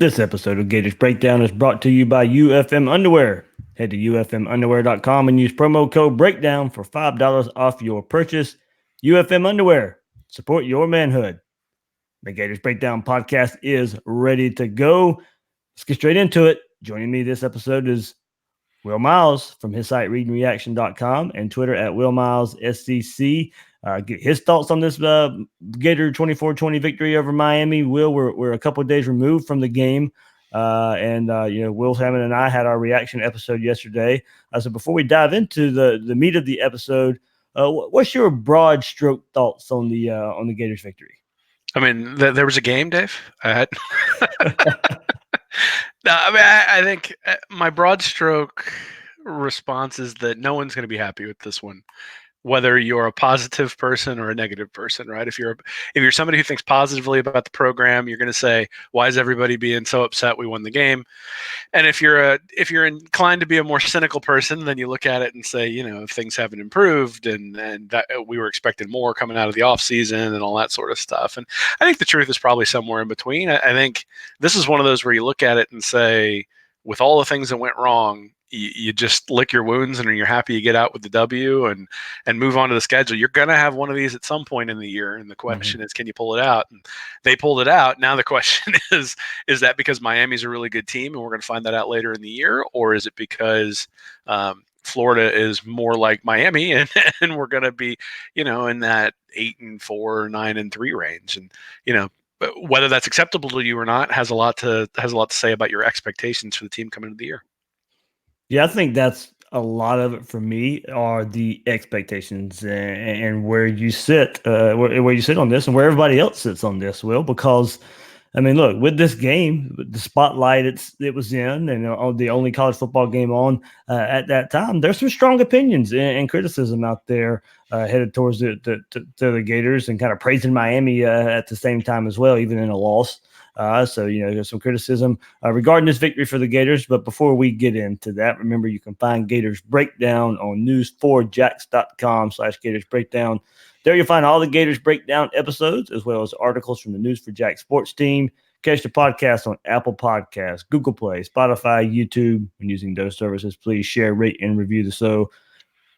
This episode of Gators Breakdown is brought to you by UFM Underwear. Head to ufmunderwear.com and use promo code BREAKDOwn for $5 off your purchase. UFM Underwear. Support your manhood. The Gators Breakdown podcast is ready to go. Let's get straight into it. Joining me this episode is Will Miles from his site readingreaction.com and Twitter at WillMilesSCC. Get his thoughts on this Gator 24-20 victory over Miami. Will, we're a couple of days removed from the game, and Will Hammond and I had our reaction episode yesterday. So before we dive into the meat of the episode, what's your broad stroke thoughts on the Gators victory? I mean, there was a game, Dave. No, I mean, I think my broad stroke response is that no one's going to be happy with this one, whether you're a positive person or a negative person, right? If you're somebody who thinks positively about the program, you're going to say, "Why is everybody being so upset we won the game?" And if you're inclined to be a more cynical person, then you look at it and say, if things haven't improved and that we were expecting more coming out of the off season and all that sort of stuff. And I think the truth is probably somewhere in between. I think this is one of those where you look at it and say, with all the things that went wrong, you just lick your wounds and you're happy you get out with the W and move on to the schedule. You're going to have one of these at some point in the year. And the question is, can you pull it out? And they pulled it out. Now the question is that because Miami's a really good team and we're going to find that out later in the year? Or is it because Florida is more like Miami and we're going to be, in that 8-4, 9-3 range? And, whether that's acceptable to you or not has a lot to say about your expectations for the team coming into the year. Yeah, I think that's a lot of it for me are the expectations and where you sit, where you sit on this and where everybody else sits on this, Will, because I mean, look, with this game, the spotlight it was in, and the only college football game on at that time, there's some strong opinions and criticism out there headed towards the Gators and kind of praising Miami at the same time as well, even in a loss. So, there's some criticism regarding this victory for the Gators. But before we get into that, remember you can find Gators Breakdown on news4jax.com/Gators Breakdown. There you'll find all the Gators Breakdown episodes, as well as articles from the News for Jack sports team. Catch the podcast on Apple Podcasts, Google Play, Spotify, YouTube. When using those services, please share, rate, and review the show.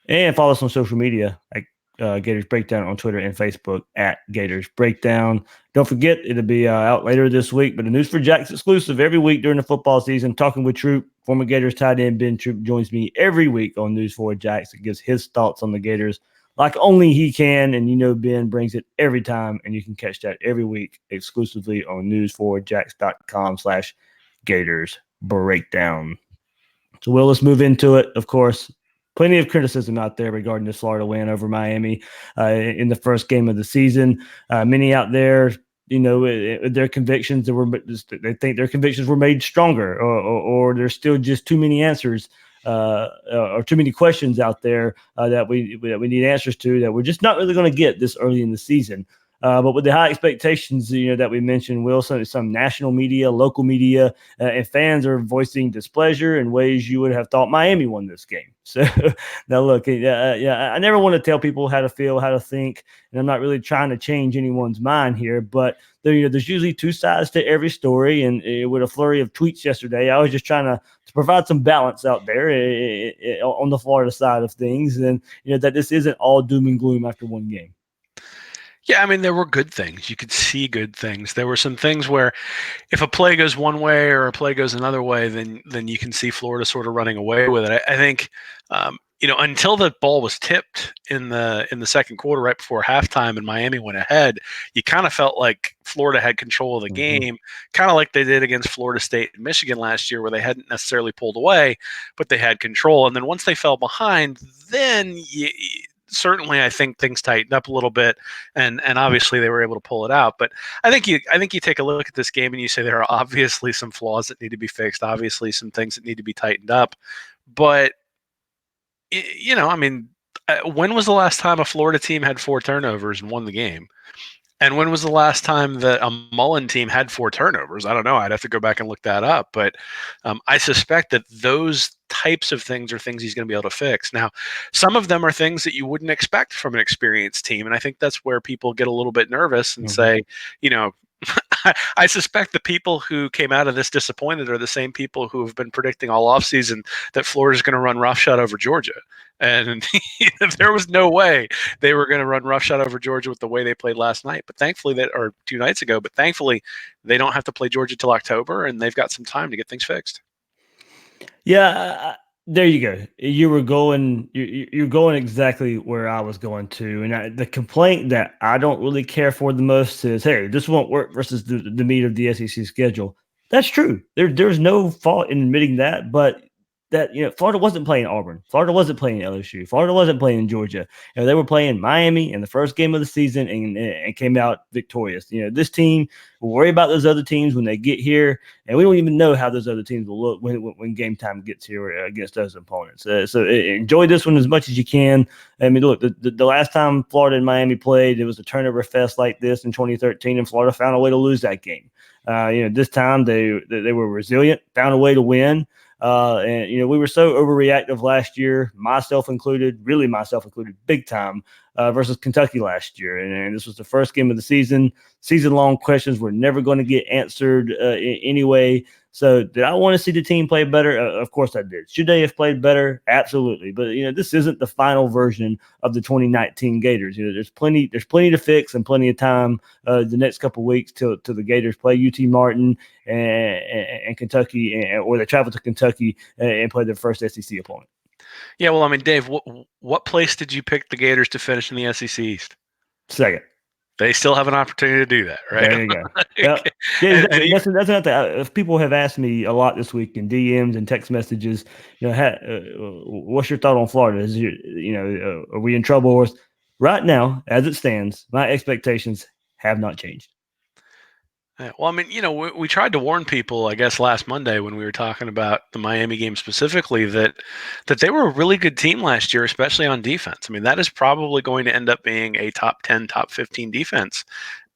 And follow us on social media like Gators Breakdown on Twitter and Facebook at Gators Breakdown. Don't forget, it'll be out later this week, but the News for Jack's exclusive every week during the football season. Talking with Troop, former Gators tight end Ben Troop joins me every week on News for Jacks and gives his thoughts on the Gators like only he can. And Ben brings it every time, and you can catch that every week exclusively on news4jax.com/Gators Breakdown. So, Will, let's move into it. Of course, plenty of criticism out there regarding this Florida win over Miami in the first game of the season. Many out there, their convictions they think their convictions were made stronger, or there's still just too many answers or too many questions out there that we need answers to that we're just not really going to get this early in the season. But with the high expectations, that we mentioned, Will, some national media, local media, and fans are voicing displeasure in ways you would have thought Miami won this game. So now, look, I never want to tell people how to feel, how to think, and I'm not really trying to change anyone's mind here. But there's usually two sides to every story, and with a flurry of tweets yesterday, I was just trying to provide some balance out there on the Florida side of things, and that this isn't all doom and gloom after one game. Yeah, I mean, there were good things. You could see good things. There were some things where if a play goes one way or a play goes another way, then you can see Florida sort of running away with it. I think, until the ball was tipped in the second quarter right before halftime and Miami went ahead, you kind of felt like Florida had control of the game, kind of like they did against Florida State and Michigan last year, where they hadn't necessarily pulled away, but they had control. And then once they fell behind, then certainly I think things tightened up a little bit, and obviously they were able to pull it out. But I think you take a look at this game and you say there are obviously some flaws that need to be fixed, obviously some things that need to be tightened up. But when was the last time a Florida team had 4 turnovers and won the game? And when was the last time that a Mullen team had 4 turnovers? I don't know. I'd have to go back and look that up. But I suspect that those types of things are things he's going to be able to fix. Now, some of them are things that you wouldn't expect from an experienced team. And I think that's where people get a little bit nervous and say, I suspect the people who came out of this disappointed are the same people who have been predicting all offseason that Florida's going to run roughshod over Georgia. And there was no way they were going to run roughshod over Georgia with the way they played last night. But thankfully, or 2 nights ago, but thankfully, they don't have to play Georgia till October, and they've got some time to get things fixed. Yeah, there you go. You're going exactly where I was going to. And the complaint that I don't really care for the most is, hey, this won't work versus the meat of the SEC schedule. That's true. There's no fault in admitting that, but that Florida wasn't playing Auburn. Florida wasn't playing LSU. Florida wasn't playing Georgia. They were playing Miami in the first game of the season and came out victorious. This team will worry about those other teams when they get here, and we don't even know how those other teams will look when game time gets here against those opponents. So enjoy this one as much as you can. I mean, look, the last time Florida and Miami played, it was a turnover fest like this in 2013, and Florida found a way to lose that game. This time they were resilient, found a way to win. And we were so overreactive last year, myself included, big time, versus Kentucky last year. And this was the first game of the season. Season-long questions were never going to get answered anyway. So did I want to see the team play better? Of course I did. Should they have played better? Absolutely. But this isn't the final version of the 2019 Gators. There's plenty to fix and plenty of time the next couple of weeks till the Gators play UT Martin and Kentucky, or they travel to Kentucky and play their first SEC opponent. Yeah, well, I mean, Dave, what place did you pick the Gators to finish in the SEC East? Second. They still have an opportunity to do that, right? There you go. That's not that. If people have asked me a lot this week in DMs and text messages, what's your thought on Florida? Are we in trouble? Right now, as it stands, my expectations have not changed. Yeah, well, I mean, we tried to warn people, I guess, last Monday when we were talking about the Miami game specifically, that they were a really good team last year, especially on defense. I mean, that is probably going to end up being a top 10, top 15 defense.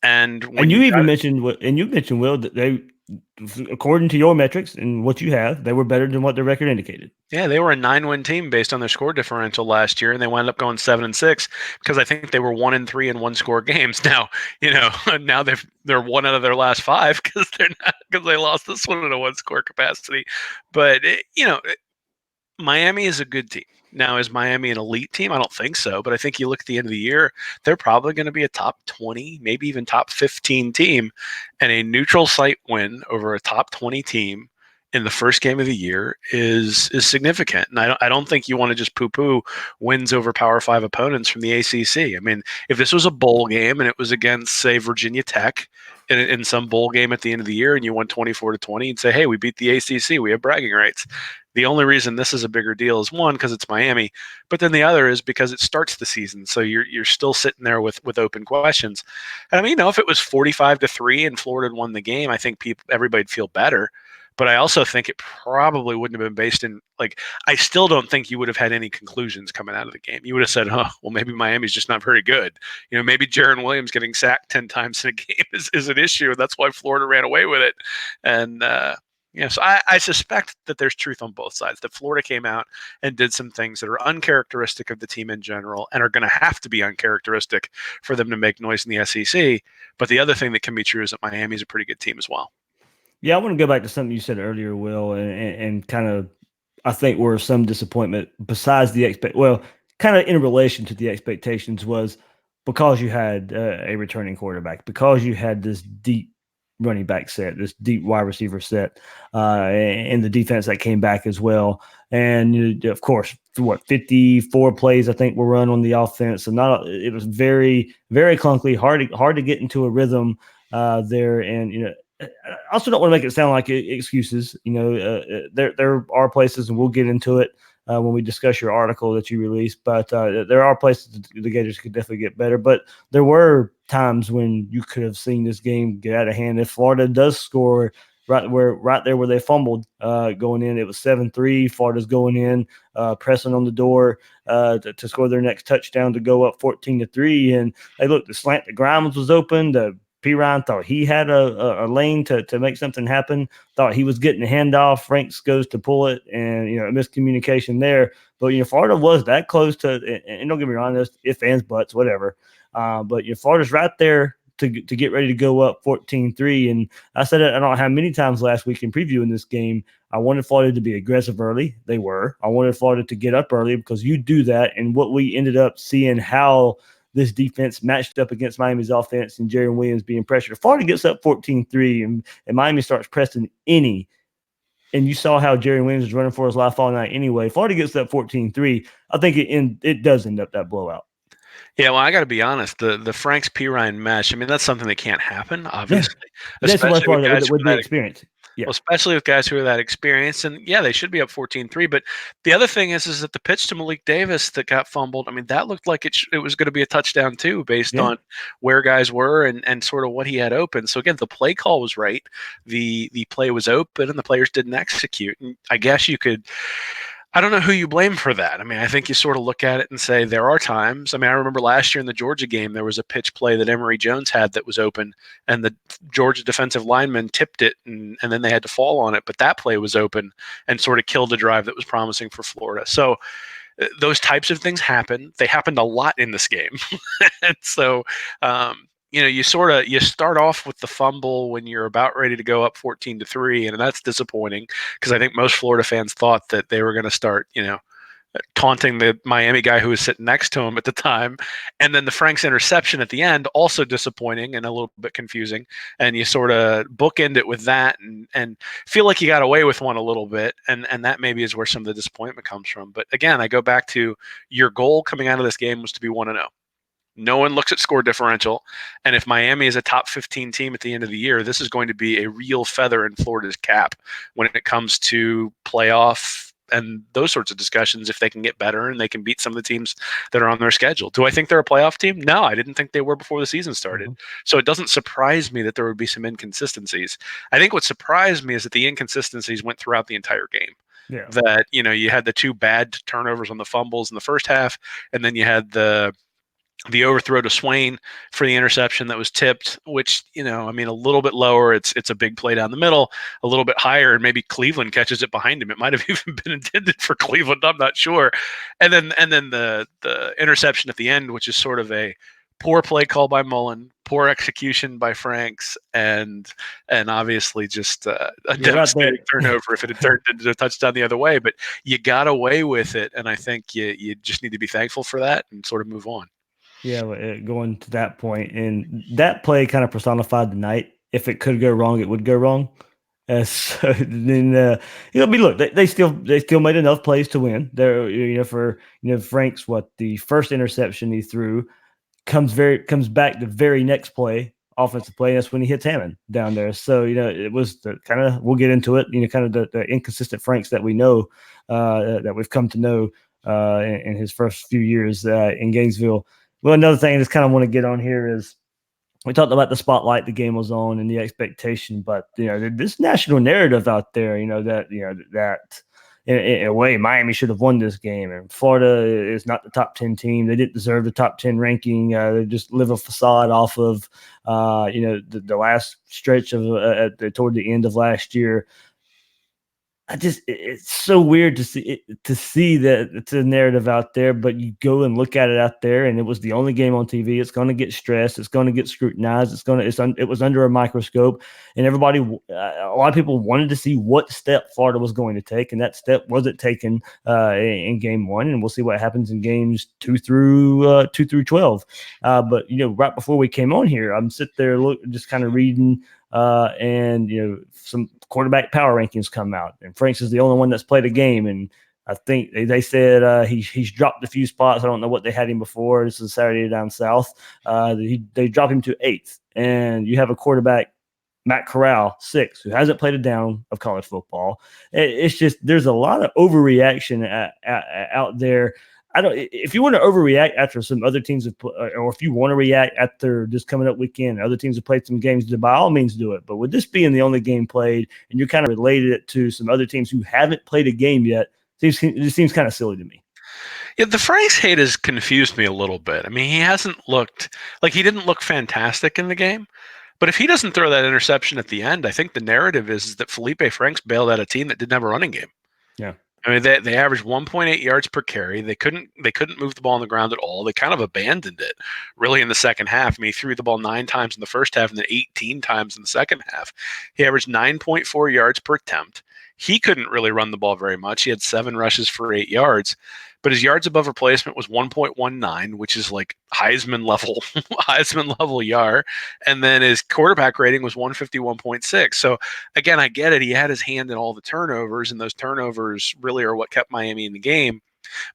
And you mentioned, Will, that they, according to your metrics and what you have, they were better than what their record indicated. Yeah, they were a 9-win team based on their score differential last year, and they wound up going 7-6 because I think they were 1-3 in 1-score games. Now, now they're 1 out of their last 5 because they lost this one in a 1-score capacity. But Miami is a good team. Now, is Miami an elite team? I don't think so, but I think you look at the end of the year, they're probably going to be a top 20, maybe even top 15 team, and a neutral site win over a top 20 team in the first game of the year is significant. And I don't think you want to just poo-poo wins over Power 5 opponents from the ACC. I mean, if this was a bowl game and it was against, say, Virginia Tech in some bowl game at the end of the year and you won 24-20, you'd say, hey, we beat the ACC. We have bragging rights. The only reason this is a bigger deal is, one, because it's Miami, but then the other is because it starts the season. So you're still sitting there with open questions. And I mean, if it was 45-3 and Florida had won the game, I think everybody'd feel better. But I also think it probably wouldn't have been based in, I still don't think you would have had any conclusions coming out of the game. You would have said, well, maybe Miami's just not very good. Maybe Jaron Williams getting sacked 10 times in a game is an issue. That's why Florida ran away with it. And, so I suspect that there's truth on both sides, that Florida came out and did some things that are uncharacteristic of the team in general and are going to have to be uncharacteristic for them to make noise in the SEC. But the other thing that can be true is that Miami is a pretty good team as well. Yeah, I want to go back to something you said earlier, Will, and kind of, I think where some disappointment besides kind of in relation to the expectations was because you had a returning quarterback, because you had this deep running back set, this deep wide receiver set, and the defense that came back as well. And of course, 54 plays I think were run on the offense, so it was very, very clunky, hard to get into a rhythm there, and I also don't want to make it sound like excuses. There are places, and we'll get into it when we discuss your article that you released, but there are places the Gators could definitely get better. But there were times when you could have seen this game get out of hand. If Florida does score right there where they fumbled going in, it was 7-3. Florida's going in, pressing on the door to score their next touchdown to go up 14-3. And hey, look, the slant to Grimes was open. The P. Ryan thought he had a lane to make something happen, thought he was getting a handoff. Franks goes to pull it, and, a miscommunication there. But, Florida was that close to, and don't get me wrong, there's ifs, ands, buts, whatever. But, Florida's right there to get ready to go up 14-3. And I said it, I don't know how many times last week in previewing this game. I wanted Florida to be aggressive early. They were. I wanted Florida to get up early because you do that. And what we ended up seeing how this defense matched up against Miami's offense and Jerry Williams being pressured. If Florida gets up 14-3 and Miami starts pressing and you saw how Jerry Williams was running for his life all night anyway. Florida gets up 14-3. I think it does end up that blowout. Yeah, well, I got to be honest. The Franks Pirine mesh. I mean, that's something that can't happen, obviously. Yeah. That's what with the experience. Yeah. Well, especially with guys who are that experienced. And yeah, they should be up 14-3. But the other thing is that the pitch to Malik Davis that got fumbled, I mean, that looked like it was going to be a touchdown too, based on where guys were and sort of what he had open. So again, the play call was right. The play was open and the players didn't execute. And I guess you could, I don't know who you blame for that. I mean, I think you sort of look at it and say there are times. I mean, I remember last year in the Georgia game, there was a pitch play that Emory Jones had that was open, and the Georgia defensive lineman tipped it, and then they had to fall on it. But that play was open and sort of killed a drive that was promising for Florida. So those types of things happen. They happened a lot in this game. And so, you start off with the fumble when you're about ready to go up 14-3, and that's disappointing because I think most Florida fans thought that they were going to start, taunting the Miami guy who was sitting next to him at the time. And then the Franks interception at the end, also disappointing and a little bit confusing. And you sort of bookend it with that and feel like you got away with one a little bit. And that maybe is where some of the disappointment comes from. But again, I go back to your goal coming out of this game was to be 1-0. No one looks at score differential. And if Miami is a top 15 team at the end of the year, this is going to be a real feather in Florida's cap when it comes to playoff and those sorts of discussions if they can get better and they can beat some of the teams that are on their schedule. Do I think they're a playoff team? No, I didn't think they were before the season started. So it doesn't surprise me that there would be some inconsistencies. I think what surprised me is that the inconsistencies went throughout the entire game. Yeah. That, you had the two bad turnovers on the fumbles in the first half, and then you had the overthrow to Swain for the interception that was tipped, which, a little bit lower. It's a big play down the middle, a little bit higher, and maybe Cleveland catches it behind him. It might have even been intended for Cleveland. I'm not sure. And then the interception at the end, which is sort of a poor play call by Mullen, poor execution by Franks, and obviously just a devastating turnover if it had turned into a touchdown the other way. But you got away with it, and I think you just need to be thankful for that and sort of move on. Yeah, going to that point, and that play kind of personified the night. If it could go wrong, it would go wrong. So then, look, they still made enough plays to win. There, for Franks, the first interception he threw comes back the very next play, offensive play. That's when he hits Hammond down there. So it was the kind of, we'll get into it. Kind of the inconsistent Franks that we know, that we've come to know in his first few years in Gainesville. Well, another thing I just kind of want to get on here is we talked about the spotlight the game was on and the expectation, but this national narrative out there, that in a way Miami should have won this game, and Florida is not the top 10 team. They didn't deserve the top 10 ranking. They just live a facade off of the last stretch of toward the end of last year. It's so weird to see that it's a narrative out there, but you go and look at it out there, and it was the only game on TV. It's going to get stressed. It's going to get scrutinized. It was under a microscope, and everybody, a lot of people wanted to see what step Florida was going to take, and that step wasn't taken in game one, and we'll see what happens in games 2 through 12. But right before we came on here, I'm sitting there just kind of reading. And some quarterback power rankings come out, and Franks is the only one that's played a game, and I think they said he's dropped a few spots. I don't know what they had him before. This is Saturday down south. They dropped him to 8th, and you have a quarterback, Matt Corral, 6th, who hasn't played a down of college football. It's just there's a lot of overreaction out there. If you want to overreact after some other teams have, or if you want to react after this coming up weekend, other teams have played some games, by all means do it. But with this being the only game played, and you kind of related it to some other teams who haven't played a game yet, it seems kind of silly to me. Yeah, the Franks hate has confused me a little bit. I mean, he didn't look fantastic in the game. But if he doesn't throw that interception at the end, I think the narrative is that Felipe Franks bailed out a team that didn't have a running game. Yeah. I mean, they averaged 1.8 yards per carry. They couldn't move the ball on the ground at all. They kind of abandoned it really in the second half. I mean, he threw the ball 9 times in the first half and then 18 times in the second half. He averaged 9.4 yards per attempt. He couldn't really run the ball very much. He had 7 rushes for 8 yards, but his yards above replacement was 1.19, which is like Heisman level Heisman level yard. And then his quarterback rating was 151.6. So again, I get it. He had his hand in all the turnovers, and those turnovers really are what kept Miami in the game.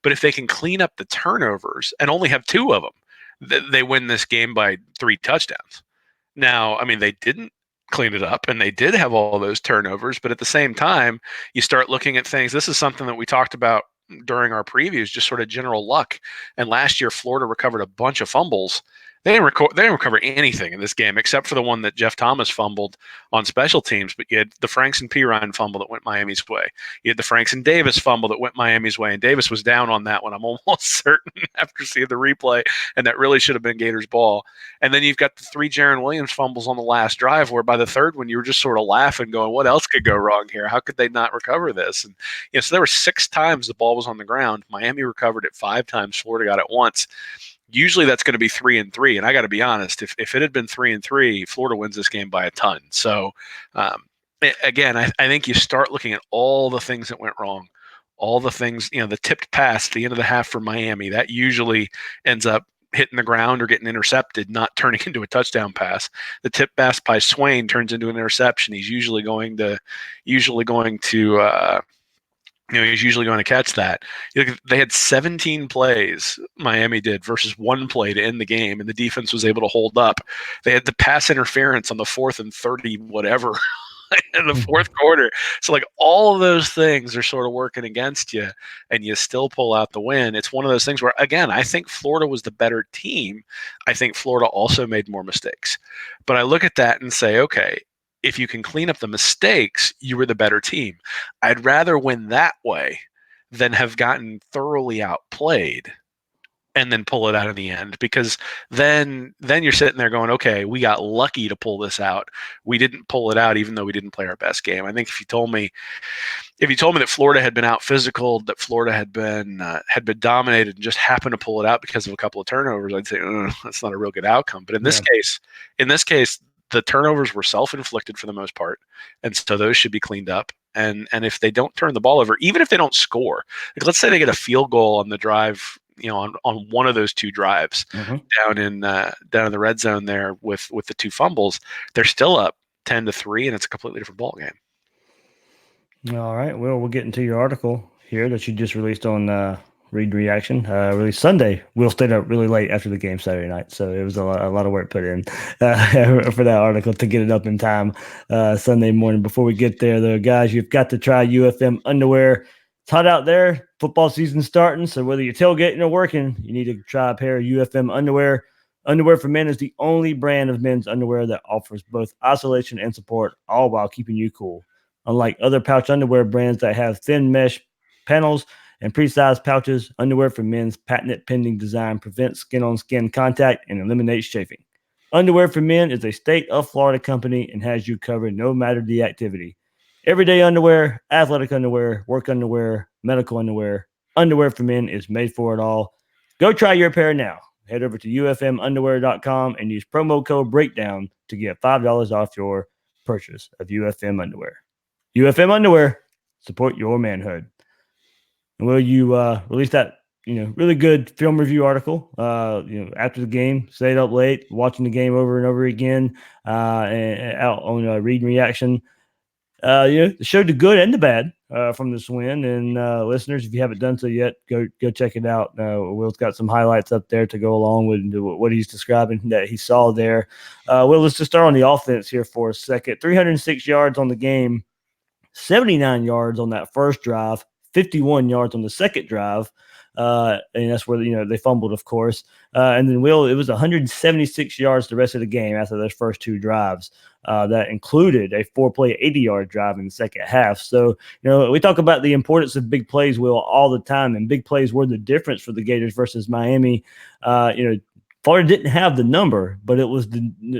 But if they can clean up the turnovers and only have 2 of them, they win this game by 3 touchdowns. Now, I mean, they didn't clean it up and they did have all those turnovers, but at the same time, you start looking at things. This is something that we talked about during our previews, just sort of general luck. And last year, Florida recovered a bunch of fumbles. They didn't recover anything in this game except for the one that Jeff Thomas fumbled on special teams. But you had the Franks and Pirine fumble that went Miami's way. You had the Franks and Davis fumble that went Miami's way. And Davis was down on that one, I'm almost certain, after seeing the replay. And that really should have been Gators' ball. And then you've got the 3 Jaron Williams fumbles on the last drive, where by the third one, you were just sort of laughing, going, what else could go wrong here? How could they not recover this? And so there were 6 times the ball was on the ground. Miami recovered it 5 times. Florida got it once. Usually that's going to be 3-3, and I got to be honest. If it had been 3-3, Florida wins this game by a ton. So, again, I think you start looking at all the things that went wrong, all the things, the tipped pass at the end of the half for Miami, that usually ends up hitting the ground or getting intercepted, not turning into a touchdown pass. The tip pass by Swain turns into an interception. He's usually going to catch that. They had 17 plays, Miami did, versus 1 play to end the game, and the defense was able to hold up. They had the pass interference on the 4th and 30, whatever, in the 4th quarter. So, like, all of those things are sort of working against you, and you still pull out the win. It's one of those things where, again, I think Florida was the better team. I think Florida also made more mistakes. But I look at that and say, okay, if you can clean up the mistakes, you were the better team. I'd rather win that way than have gotten thoroughly outplayed and then pull it out in the end, because then you're sitting there going, okay, we got lucky to pull this out. We didn't pull it out even though we didn't play our best game. I think if you told me that Florida had been out physical, that Florida had been dominated and just happened to pull it out because of a couple of turnovers, I'd say that's not a real good outcome. But in this case, the turnovers were self-inflicted for the most part, and so those should be cleaned up. And if they don't turn the ball over, even if they don't score, like let's say they get a field goal on the drive, on one of those 2 drives down in the red zone there with the 2 fumbles, they're still up 10-3, and it's a completely different ball game. All right. Well, we'll get into your article here that you just released on Read Reaction. Released Sunday. Will stayed up really late after the game Saturday night, so it was a lot of work put in for that article to get it up in time Sunday morning. Before we get there, though, guys, you've got to try UFM underwear. It's hot out there. Football season's starting, so whether you're tailgating or working, you need to try a pair of UFM underwear. Underwear for Men is the only brand of men's underwear that offers both isolation and support, all while keeping you cool. Unlike other pouch underwear brands that have thin mesh panels and pre-sized pouches, Underwear for Men's patented pending design prevents skin-on-skin contact and eliminates chafing. Underwear for Men is a state of Florida company and has you covered no matter the activity. Everyday underwear, athletic underwear, work underwear, medical underwear. Underwear for Men is made for it all. Go try your pair now. Head over to ufmunderwear.com and use promo code BREAKDOWN to get $5 off your purchase of UFM underwear. UFM underwear, support your manhood. And will you release that, really good film review article, after the game, stayed up late, watching the game over and over again, and out on Read and Reaction. It showed the good and the bad from this win. And listeners, if you haven't done so yet, go check it out. Will's got some highlights up there to go along with what he's describing that he saw there. Will, let's just start on the offense here for a second. 306 yards on the game, 79 yards on that first drive, 51 yards on the second drive. And that's where, they fumbled, of course. And then it was 176 yards the rest of the game after those first 2 drives. That included a 4-play 80-yard drive in the second half. So, we talk about the importance of big plays, Will, all the time, and big plays were the difference for the Gators versus Miami. Florida didn't have the number, but it was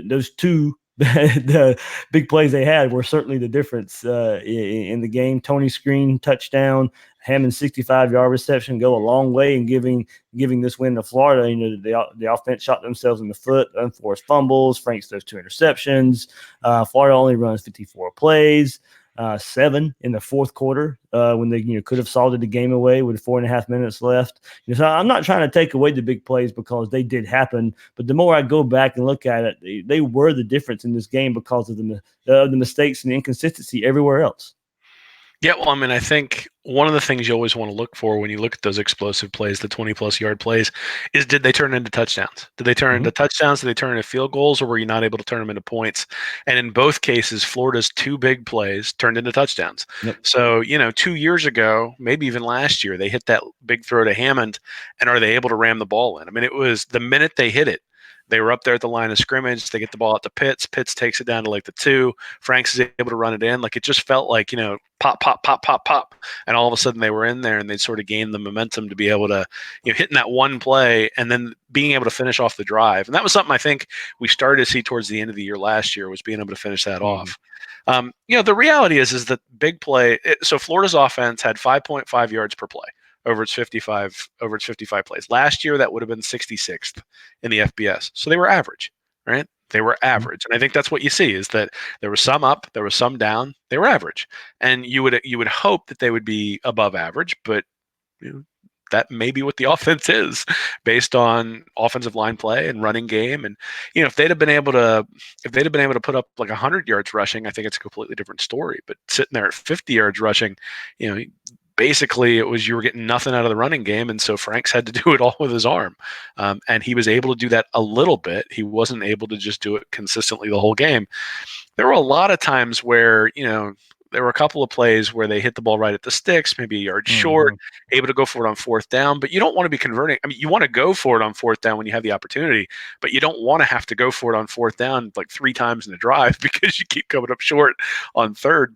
those 2 the big plays they had were certainly the difference in the game. Tony Screen touchdown, Hammond's 65-yard reception go a long way in giving this win to Florida. The offense shot themselves in the foot, unforced fumbles. Franks throws 2 interceptions. Florida only runs 54 plays. 7 in the fourth quarter when they could have salted the game away with 4.5 minutes left. So I'm not trying to take away the big plays because they did happen, but the more I go back and look at it, they were the difference in this game because of the mistakes and the inconsistency everywhere else. Yeah, well, I mean, I think one of the things you always want to look for when you look at those explosive plays, the 20-plus yard plays, is did they turn into touchdowns? Did they turn into touchdowns? Did they turn into field goals, or were you not able to turn them into points? And in both cases, Florida's 2 big plays turned into touchdowns. Yep. So, 2 years ago, maybe even last year, they hit that big throw to Hammond, and are they able to ram the ball in? I mean, it was the minute they hit it, they were up there at the line of scrimmage. They get the ball out to Pitts. Pitts takes it down to like the 2. Franks is able to run it in. Like, it just felt like, pop, pop, pop, pop, pop. And all of a sudden they were in there, and they sort of gained the momentum to be able to, hitting that one play and then being able to finish off the drive. And that was something I think we started to see towards the end of the year last year, was being able to finish that off. The reality is that big play. So Florida's offense had 5.5 yards per play over its 55 plays. Last year, that would have been 66th in the FBS. So they were average, right? They were average. And I think that's what you see, is that there was some up, there was some down. They were average. And you would hope that they would be above average, but that may be what the offense is based on offensive line play and running game. And if they'd have been able to put up like 100 yards rushing, I think it's a completely different story. But sitting there at 50 yards rushing, basically it was, you were getting nothing out of the running game, and so Franks had to do it all with his arm, and he was able to do that a little bit. He wasn't able to just do it consistently the whole game. There were a lot of times where there were a couple of plays where they hit the ball right at the sticks, maybe a yard short, able to go for it on 4th down. But you don't want to be converting. I mean, you want to go for it on 4th down when you have the opportunity, but you don't want to have to go for it on 4th down like 3 times in a drive because you keep coming up short on 3rd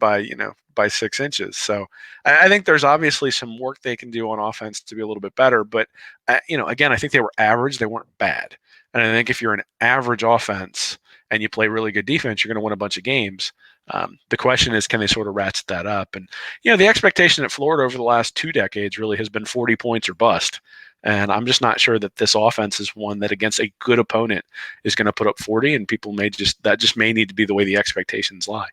by 6 inches. So I think there's obviously some work they can do on offense to be a little bit better. But, again, I think they were average. They weren't bad. And I think if you're an average offense and you play really good defense, you're going to win a bunch of games. The question is, can they sort of ratchet that up? And, the expectation at Florida over the last 2 decades really has been 40 points or bust. And I'm just not sure that this offense is one that against a good opponent is going to put up 40, and people may may need to be the way the expectations lie.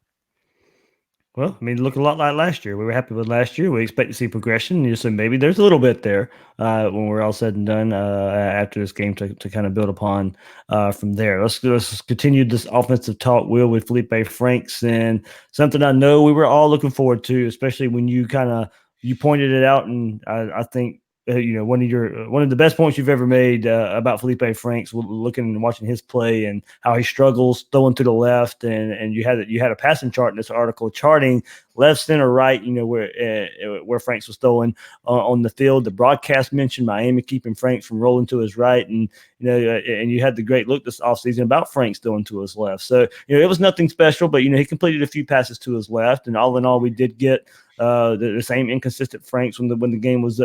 Well, I mean, look a lot like last year. We were happy with last year. We expect to see progression. So maybe there's a little bit there when we're all said and done after this game to kind of build upon from there. Let's continue this offensive talk, Will, with Felipe Franks, and something I know we were all looking forward to, especially when you pointed it out, and I think one of the best points you've ever made about Felipe Franks, looking and watching his play and how he struggles throwing to the left, and you had a passing chart in this article charting left, center, right, where Franks was throwing on the field. The broadcast mentioned Miami keeping Franks from rolling to his right, and and you had the great look this offseason about Franks throwing to his left. So it was nothing special, but he completed a few passes to his left, and all in all, we did get the same inconsistent Franks when the game was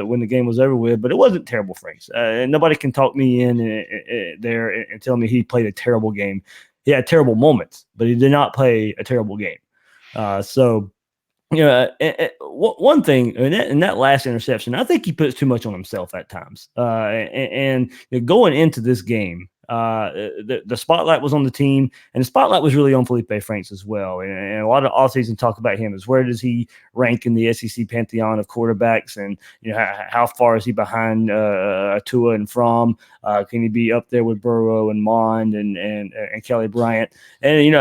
over with, but it wasn't terrible Franks. And nobody can talk me in there and tell me he played a terrible game. He had terrible moments, but he did not play a terrible game. So one thing in that last interception, I think he puts too much on himself at times. And going into this game, the spotlight was on the team, and the spotlight was really on Felipe Franks as well. And a lot of offseason talk about him is, where does he rank in the SEC pantheon of quarterbacks, and how far is he behind Tua and Fromm? Can he be up there with Burrow and Mond and Kelly Bryant? And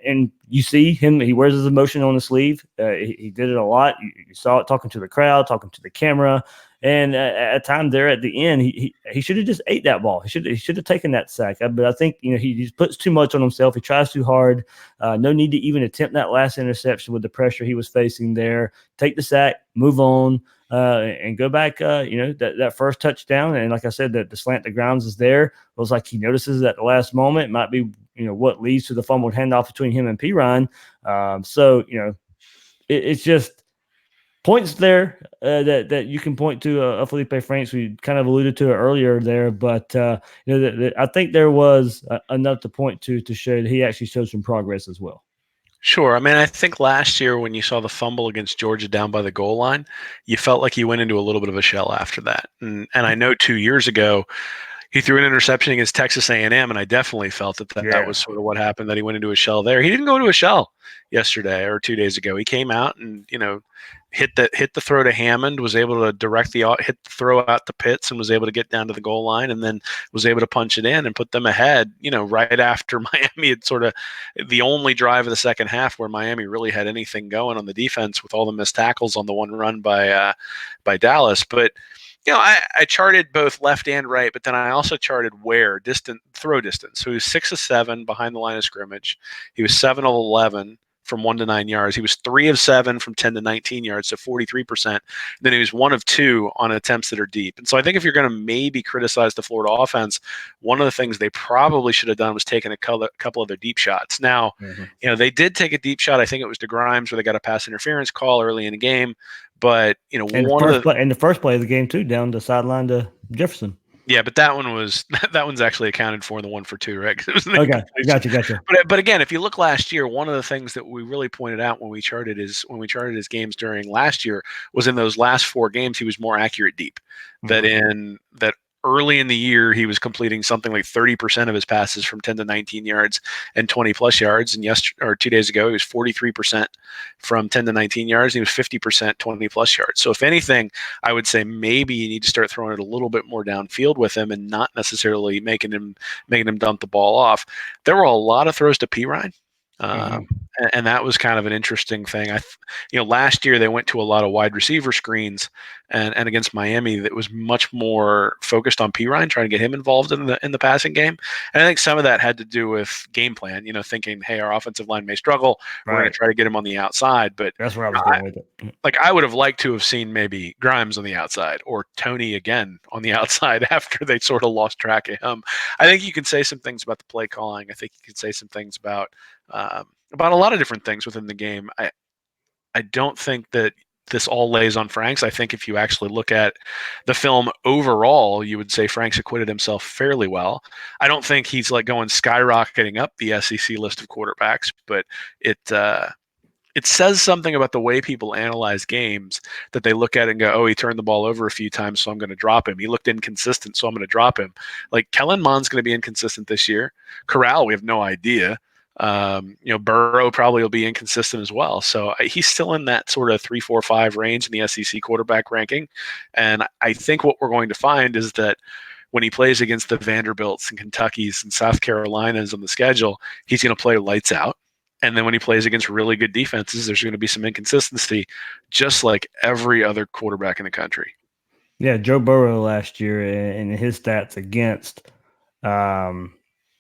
and you see him, he wears his emotion on his sleeve. He did it a lot. You saw it talking to the crowd, talking to the camera. And at a time there at the end, he should have just ate that ball. He should have taken that sack. But I think he just puts too much on himself. He tries too hard. No need to even attempt that last interception with the pressure he was facing there. Take the sack, move on, and go back. That first touchdown, and like I said, the slant to grounds is there. It was like he notices at the last moment. It might be what leads to the fumbled handoff between him and Pirine. It's just points there that you can point to a Felipe Franks. We kind of alluded to it earlier there, but I think there was enough to point to show that he actually showed some progress as well. Sure. I mean, I think last year when you saw the fumble against Georgia down by the goal line, you felt like he went into a little bit of a shell after that. And I know 2 years ago he threw an interception against Texas A&M, and I definitely felt that Yeah. was sort of what happened. That he went into a shell there. He didn't go into a shell yesterday or 2 days ago. He came out and hit the throw to Hammond, was able to direct hit the throw out to Pitts, and was able to get down to the goal line, and then was able to punch it in and put them ahead. Right after Miami had sort of the only drive of the second half where Miami really had anything going on the defense with all the missed tackles on the one run by Dallas, but. I charted both left and right, but then I also charted throw distance. So he was 6 of 7 behind the line of scrimmage. He was 7 of 11 from 1 to 9 yards. He was 3 of 7 from 10 to 19 yards, so 43%. And then he was 1 of 2 on attempts that are deep. And so I think if you're going to maybe criticize the Florida offense, one of the things they probably should have done was taken a couple of their deep shots. Now, they did take a deep shot. I think it was to Grimes where they got a pass interference call early in the game. But in the first play of the game too, down the sideline to Jefferson. Yeah, but that one's actually accounted for in the 1 for 2, right? Okay, gotcha. But again, if you look last year, one of the things that we really pointed out when we charted his games during last year was in those last 4 games he was more accurate deep. That early in the year he was completing something like 30% of his passes from 10 to 19 yards and 20 plus yards. And 2 days ago he was 43% from 10 to 19 yards. And he was 50% 20 plus yards. So if anything, I would say maybe you need to start throwing it a little bit more downfield with him and not necessarily making him dump the ball off. There were a lot of throws to Pirine. And that was kind of an interesting thing. Last year they went to a lot of wide receiver screens, and against Miami that was much more focused on Pirine, trying to get him involved in the passing game. And I think some of that had to do with game plan. Thinking, hey, our offensive line may struggle. We're going to try to get him on the outside. But that's where I was going with it. Like I would have liked to have seen maybe Grimes on the outside or Tony again on the outside after they sort of lost track of him. I think you can say some things about the play calling. I think you can say some things about a lot of different things within the game. I don't think that this all lays on Franks. I think if you actually look at the film overall, you would say Franks acquitted himself fairly well. I don't think he's like going skyrocketing up the SEC list of quarterbacks, but it says something about the way people analyze games that they look at it and go, oh, he turned the ball over a few times, so I'm going to drop him. He looked inconsistent, so I'm going to drop him. Like Kellen Mond's going to be inconsistent this year. Corral, we have no idea. Burrow probably will be inconsistent as well. So he's still in that sort of 3, 4, 5 range in the SEC quarterback ranking. And I think what we're going to find is that when he plays against the Vanderbilts and Kentuckys and South Carolinas on the schedule, he's going to play lights out. And then when he plays against really good defenses, there's going to be some inconsistency, just like every other quarterback in the country. Yeah, Joe Burrow last year in his stats against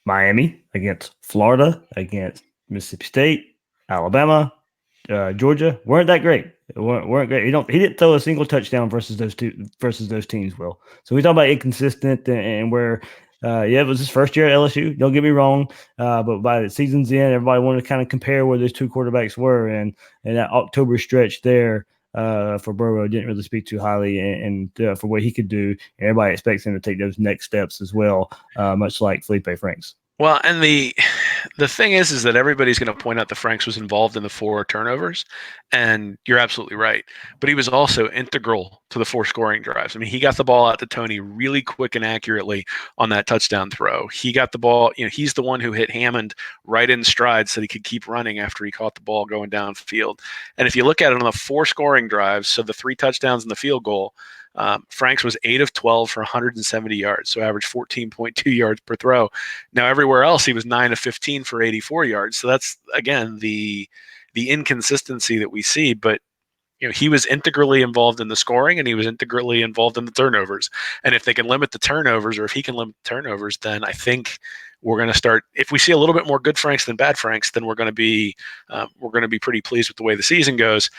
Miami, against Florida, against Mississippi State, Alabama, Georgia weren't that great. weren't great. He didn't throw a single touchdown versus those teams. Will. So we talk about inconsistent and where. It was his first year at LSU. Don't get me wrong, but by the season's end, everybody wanted to kind of compare where those two quarterbacks were, and that October stretch there for Burrow didn't really speak too highly, and for what he could do. And everybody expects him to take those next steps as well, much like Felipe Franks. Well, and the thing is that everybody's going to point out that Franks was involved in the 4 turnovers, and you're absolutely right. But he was also integral to the 4 scoring drives. I mean, he got the ball out to Tony really quick and accurately on that touchdown throw. He got the ball, he's the one who hit Hammond right in stride so that he could keep running after he caught the ball going downfield. And if you look at it on the 4 scoring drives, so the 3 touchdowns and the field goal, Franks was 8 of 12 for 170 yards, so averaged 14.2 yards per throw. Now, everywhere else, he was 9 of 15 for 84 yards. So that's, again, the inconsistency that we see. But he was integrally involved in the scoring, and he was integrally involved in the turnovers. And if they can limit the turnovers, or if he can limit the turnovers, then I think we're going to start. If we see a little bit more good Franks than bad Franks, then we're going to be pretty pleased with the way the season goes.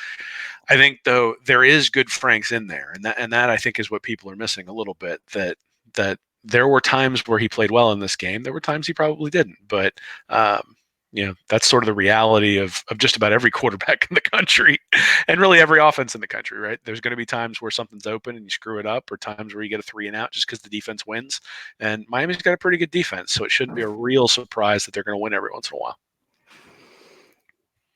I think, though, there is good Franks in there, and that I think is what people are missing a little bit. That there were times where he played well in this game. There were times he probably didn't, but that's sort of the reality of just about every quarterback in the country, and really every offense in the country, right? There's going to be times where something's open and you screw it up, or times where you get a 3 and out just because the defense wins. And Miami's got a pretty good defense, so it shouldn't be a real surprise that they're going to win every once in a while.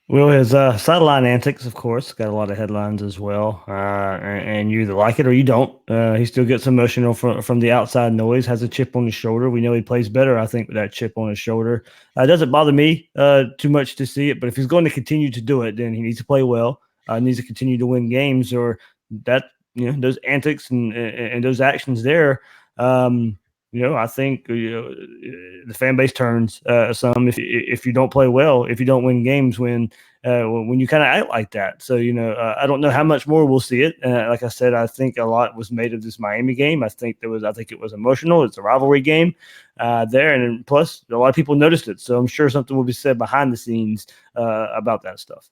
Well, his sideline antics, of course, got a lot of headlines as well. And you either like it or you don't. He still gets emotional from the outside noise, has a chip on his shoulder. We know he plays better, I think, with that chip on his shoulder. It doesn't bother me too much to see it, but if he's going to continue to do it, then he needs to play well, needs to continue to win games, or that, those antics and those actions there. I think the fan base turns some if you don't play well, if you don't win games when you kind of act like that. So I don't know how much more we'll see it. Like I said, I think a lot was made of this Miami game. I think it was emotional. It's a rivalry game there, and plus a lot of people noticed it. So I'm sure something will be said behind the scenes about that stuff.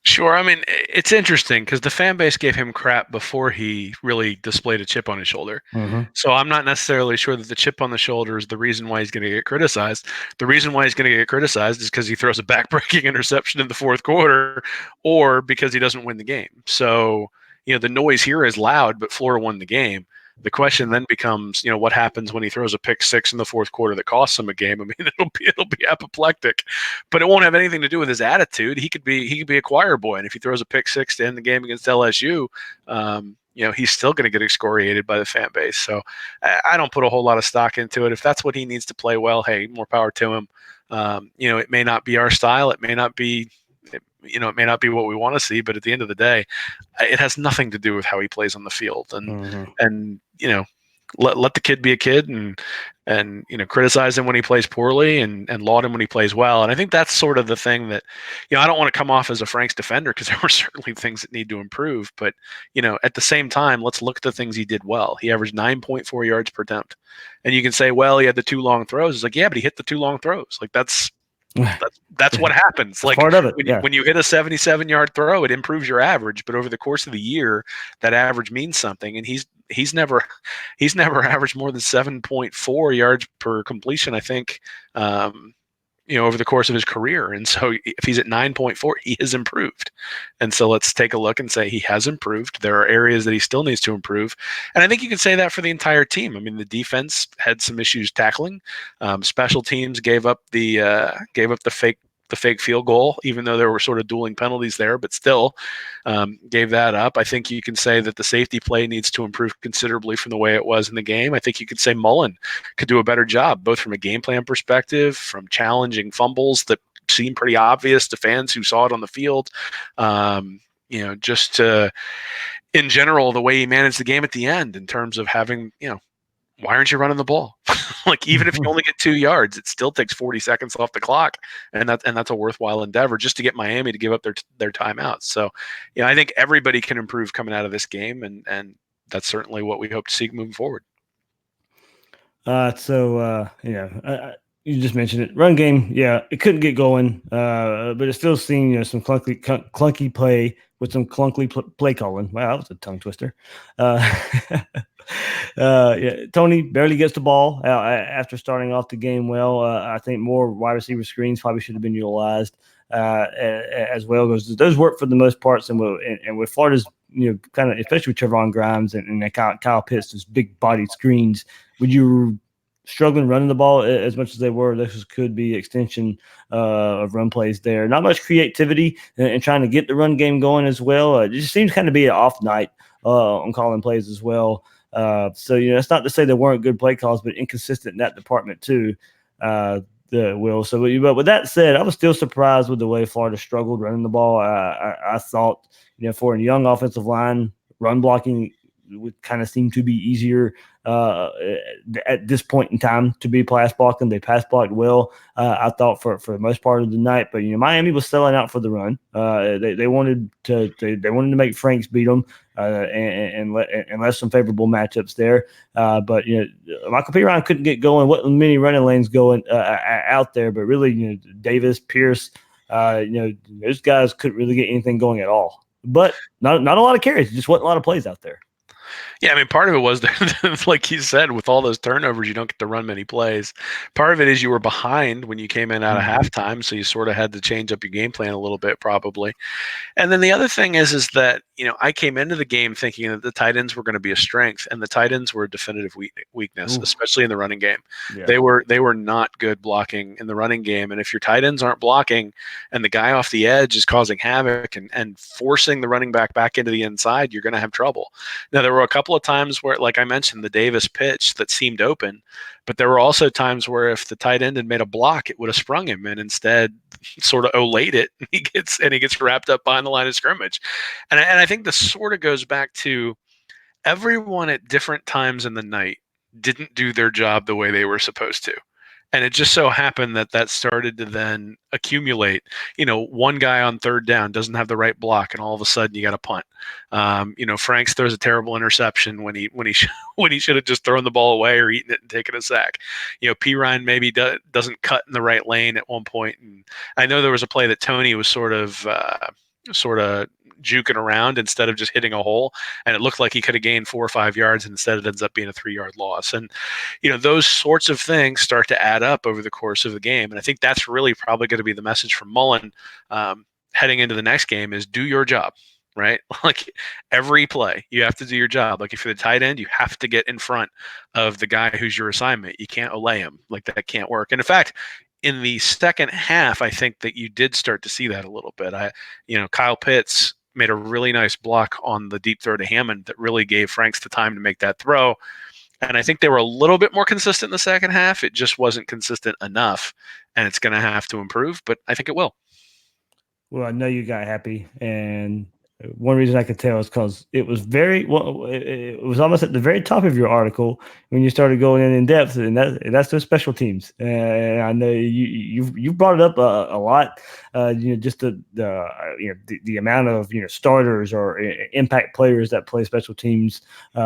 Sure. I mean, it's interesting because the fan base gave him crap before he really displayed a chip on his shoulder. Mm-hmm. So I'm not necessarily sure that the chip on the shoulder is the reason why he's going to get criticized. The reason why he's going to get criticized is because he throws a backbreaking interception in the fourth quarter or because he doesn't win the game. So, the noise here is loud, but Florida won the game. The question then becomes, what happens when he throws a pick six in the fourth quarter that costs him a game? I mean, it'll be apoplectic, but it won't have anything to do with his attitude. He could be a choir boy, and if he throws a pick six to end the game against LSU, he's still going to get excoriated by the fan base. So I don't put a whole lot of stock into it. If that's what he needs to play well, hey, more power to him. It may not be our style. It may not be. It may not be what we want to see, but at the end of the day, it has nothing to do with how he plays on the field. And let the kid be a kid, and criticize him when he plays poorly, and laud him when he plays well. And I think that's sort of the thing that I don't want to come off as a Franks defender, because there were certainly things that need to improve. But at the same time, let's look at the things he did well. He averaged 9.4 yards per attempt, and you can say, well, he had the 2 long throws. It's like, yeah, but he hit the 2 long throws. Like that's what happens. Like part of it. When you hit a 77-yard throw, it improves your average. But over the course of the year, that average means something. And he's never averaged more than 7.4 yards per completion, I think, over the course of his career. And so if he's at 9.4, he has improved. And so let's take a look and say he has improved. There are areas that he still needs to improve. And I think you can say that for the entire team. I mean, the defense had some issues tackling. Special teams gave up the fake field goal, even though there were sort of dueling penalties there, but still gave that up. I think you can say that the safety play needs to improve considerably from the way it was in the game. I think you could say Mullen could do a better job, both from a game plan perspective, from challenging fumbles that seem pretty obvious to fans who saw it on the field. In general, the way he managed the game at the end in terms of having, why aren't you running the ball? Like, even if you only get 2 yards, it still takes 40 seconds off the clock, and that's a worthwhile endeavor just to get Miami to give up their timeouts. So, I think everybody can improve coming out of this game, and that's certainly what we hope to see moving forward. You just mentioned it. Run game, yeah, it couldn't get going, but it still seemed some clunky play with some clunky play calling. Wow, that was a tongue twister. Tony barely gets the ball after starting off the game well. I think more wide receiver screens probably should have been utilized as well. Those work for the most parts, and with Florida's kind of, especially with Trevon Grimes and Kyle Pitts, those big bodied screens, would you struggling running the ball as much as they were, this could be extension of run plays there. Not much creativity and trying to get the run game going as well. It just seems kind of be an off night on calling plays as well. So it's not to say there weren't good play calls, but inconsistent in that department too. But with that said, I was still surprised with the way Florida struggled running the ball. I thought for a young offensive line, run blocking would kind of seem to be easier at this point in time to be pass blocking. They pass blocked well, I thought, for the most part of the night. But Miami was selling out for the run. They wanted to make Franks beat them and less some favorable matchups there. But Michael Piron couldn't get going. Wasn't many running lanes going out there. But really, Davis, Pierce, those guys couldn't really get anything going at all. But not a lot of carries. Just wasn't a lot of plays out there. Yeah, I mean, part of it was that, like you said, with all those turnovers, you don't get to run many plays. Part of it is you were behind when you came in out of halftime, so you sort of had to change up your game plan a little bit, probably. And then the other thing is that I came into the game thinking that the tight ends were going to be a strength, and the tight ends were a definitive weakness, Ooh. especially in the running game. Yeah. They were not good blocking in the running game, and if your tight ends aren't blocking, and the guy off the edge is causing havoc and forcing the running back into the inside, you're going to have trouble. Now there were a couple of times where, like I mentioned, the Davis pitch that seemed open, but there were also times where if the tight end had made a block, it would have sprung him, and instead sort of olayed it. He gets wrapped up behind the line of scrimmage, and I think this sort of goes back to everyone at different times in the night didn't do their job the way they were supposed to. And it just so happened that started to then accumulate. One guy on third down doesn't have the right block, and all of a sudden you got a punt. Franks throws a terrible interception when he when he should have just thrown the ball away or eaten it and taken a sack. P. Ryan maybe doesn't cut in the right lane at one point, and I know there was a play that Tony was sort of juking around instead of just hitting a hole, and it looked like he could have gained 4 or 5 yards, and instead it ends up being a 3-yard loss. And those sorts of things start to add up over the course of the game, and I think that's really probably going to be the message from Mullen heading into the next game is do your job, right? Like every play you have to do your job. Like if you're the tight end, you have to get in front of the guy who's your assignment. You can't allay him. Like that can't work. And in fact, in the second half, I think that you did start to see that a little bit. Kyle Pitts made a really nice block on the deep throw to Hammond that really gave Franks the time to make that throw. And I think they were a little bit more consistent in the second half. It just wasn't consistent enough, and it's going to have to improve, but I think it will. Well, I know you got happy, and one reason I could tell is because it was it was almost at the very top of your article when you started going in depth, and that's those special teams. And I know you brought it up a lot. Just the amount of starters or impact players that play special teams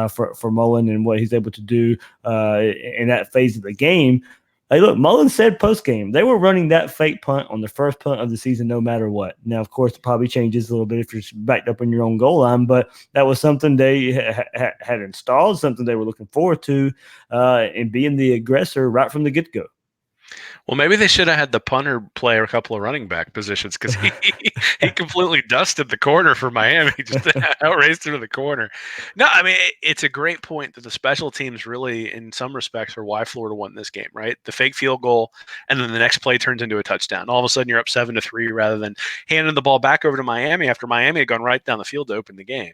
for Mullen and what he's able to do in that phase of the game. Hey, look, Mullen said post-game they were running that fake punt on the first punt of the season no matter what. Now, of course, it probably changes a little bit if you're backed up on your own goal line, but that was something they had installed, something they were looking forward to, and being the aggressor right from the get-go. Well, maybe they should have had the punter play a couple of running back positions because he completely dusted the corner for Miami, just outraced him to the corner. No, I mean, it's a great point that the special teams really, in some respects, are why Florida won this game, right? The fake field goal, and then the next play turns into a touchdown. All of a sudden, you're up 7-3 rather than handing the ball back over to Miami after Miami had gone right down the field to open the game.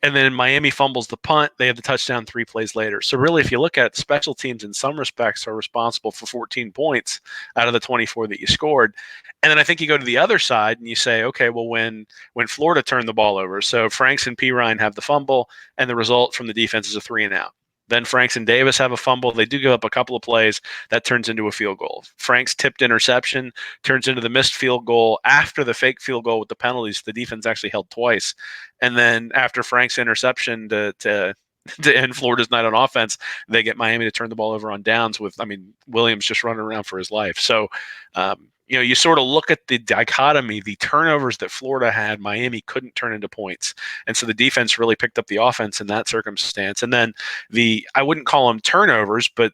And then Miami fumbles the punt. They have the touchdown 3 plays later. So really, if you look at it, special teams in some respects are responsible for 14 points out of the 24 that you scored. And then I think you go to the other side and you say, okay, well, when Florida turned the ball over, so Franks and P. Ryan have the fumble, and the result from the defense is a 3-and-out. Then Franks and Davis have a fumble. They do give up a couple of plays. That turns into a field goal. Franks' tipped interception turns into the missed field goal. After the fake field goal with the penalties, the defense actually held twice. And then after Franks' interception to end Florida's night on offense, they get Miami to turn the ball over on downs with, Williams just running around for his life. So, you sort of look at the dichotomy, the turnovers that Florida had, Miami couldn't turn into points. And so the defense really picked up the offense in that circumstance. And then I wouldn't call them turnovers, but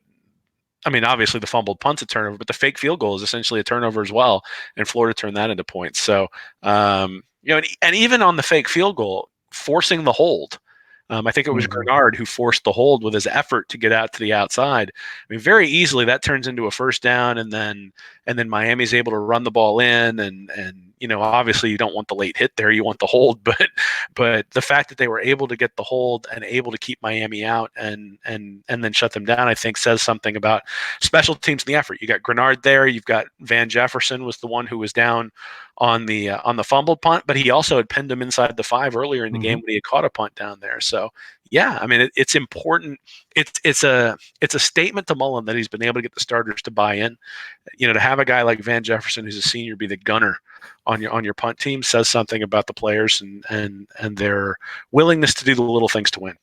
obviously the fumbled punt's a turnover, but the fake field goal is essentially a turnover as well. And Florida turned that into points. So, and even on the fake field goal, forcing the hold, I think it was Grenard who forced the hold with his effort to get out to the outside. Very easily that turns into a first down, and then Miami's able to run the ball in, and obviously you don't want the late hit there, you want the hold, but the fact that they were able to get the hold and able to keep Miami out and then shut them down, I think says something about special teams and the effort. You got Grenard there, you've got Van Jefferson was the one who was down on the fumbled punt, but he also had pinned him inside the 5 earlier in the game when he had caught a punt down there. So yeah, it's important. It's a statement to Mullen that he's been able to get the starters to buy in. To have a guy like Van Jefferson, who's a senior, be the gunner on your punt team says something about the players and their willingness to do the little things to win.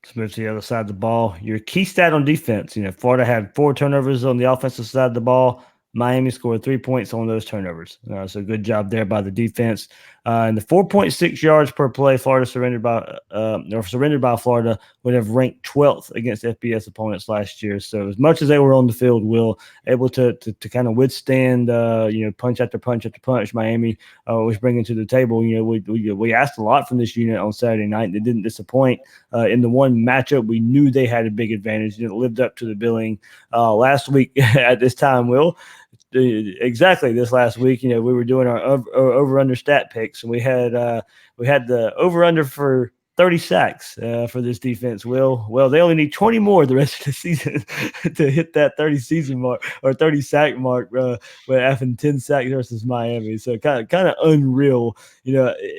Let's move to the other side of the ball. Your key stat on defense. Florida had 4 turnovers on the offensive side of the ball. Miami scored 3 points on those turnovers. So good job there by the defense. And the 4.6 yards per play Florida surrendered by Florida would have ranked 12th against FBS opponents last year. So as much as they were on the field, Will, able to kind of withstand punch after punch after punch Miami was bringing to the table. We asked a lot from this unit on Saturday night. They didn't disappoint. In the one matchup, we knew they had a big advantage. It lived up to the billing last week at this time, Will. Exactly this last week, we were doing our over under stat picks, and we had the over under for 30 sacks for this defense. Well, they only need 20 more the rest of the season to hit that 30 season mark or 30 sack mark. With having 10 sacks versus Miami, so kind of unreal.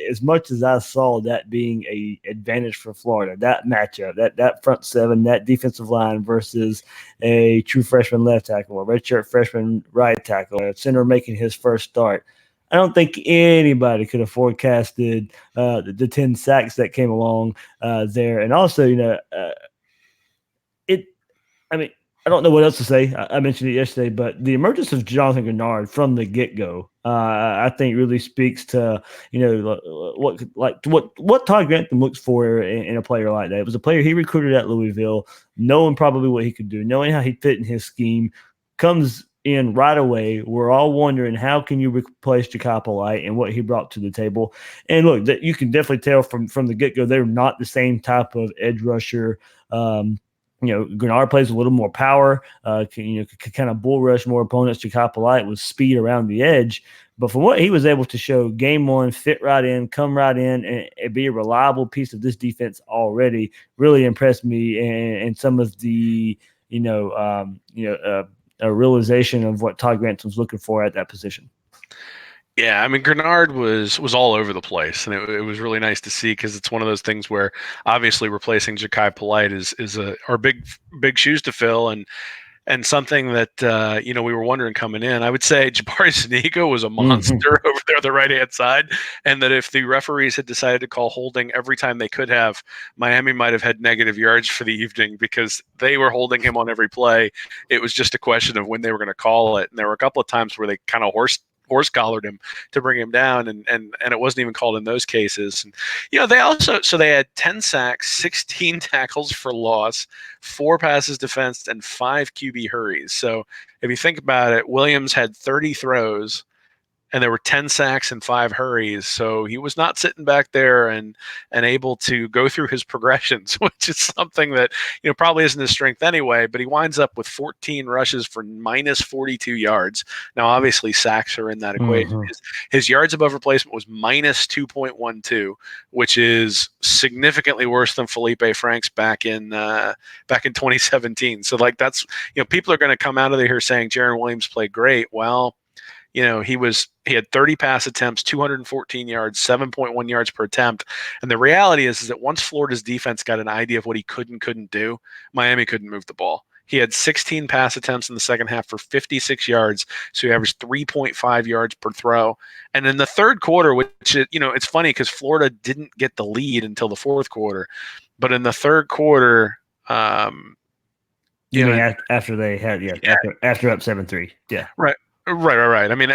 As much as I saw that being a advantage for Florida, that matchup, that front seven, that defensive line versus a true freshman left tackle, a redshirt freshman right tackle, a center making his first start. I don't think anybody could have forecasted the 10 sacks that came along there. And also, I don't know what else to say. I mentioned it yesterday, but the emergence of Jonathan Gennard from the get-go, I think really speaks to, what Todd Grantham looks for in a player like that. It was a player he recruited at Louisville, knowing probably what he could do, knowing how he fit in his scheme, comes in right away. We're all wondering, how can you replace Ja'Kai Polite and what he brought to the table? And look, that you can definitely tell from the get-go, they're not the same type of edge rusher. Grenard plays a little more power, can kind of bull rush more opponents. Ja'Kai Polite with speed around the edge. But from what he was able to show game one, fit right in, come right in, and be a reliable piece of this defense already, really impressed me. And some of the, a realization of what Todd Grantham's looking for at that position. Yeah, I mean, Grenard was all over the place, and it was really nice to see, because it's one of those things where obviously replacing Ja'Kai Polite is our big shoes to fill, and something that we were wondering coming in. I would say Jabari Zuniga was a monster over there on the right-hand side, and that if the referees had decided to call holding every time they could have, Miami might have had negative yards for the evening, because they were holding him on every play. It was just a question of when they were going to call it, and there were a couple of times where they kind of horse collared him to bring him down, and it wasn't even called in those cases. And they had 10 sacks, 16 tackles for loss, 4 passes defensed, and 5 QB hurries. So if you think about it, Williams had 30 throws, and there were 10 sacks and 5 hurries. So he was not sitting back there and able to go through his progressions, which is something that, probably isn't his strength anyway. But he winds up with 14 rushes for minus 42 yards. Now, obviously, sacks are in that equation. His yards above replacement was minus 2.12, which is significantly worse than Felipe Franks back in 2017. So, that's, people are going to come out of here saying Jaron Williams played great. Well, he had 30 pass attempts, 214 yards, 7.1 yards per attempt. And the reality is that once Florida's defense got an idea of what he could and couldn't do, Miami couldn't move the ball. He had 16 pass attempts in the second half for 56 yards, so he averaged 3.5 yards per throw. And in the third quarter, which, it's funny because Florida didn't get the lead until the fourth quarter. But in the third quarter, after they had, after up 7-3. Yeah. Right. I mean,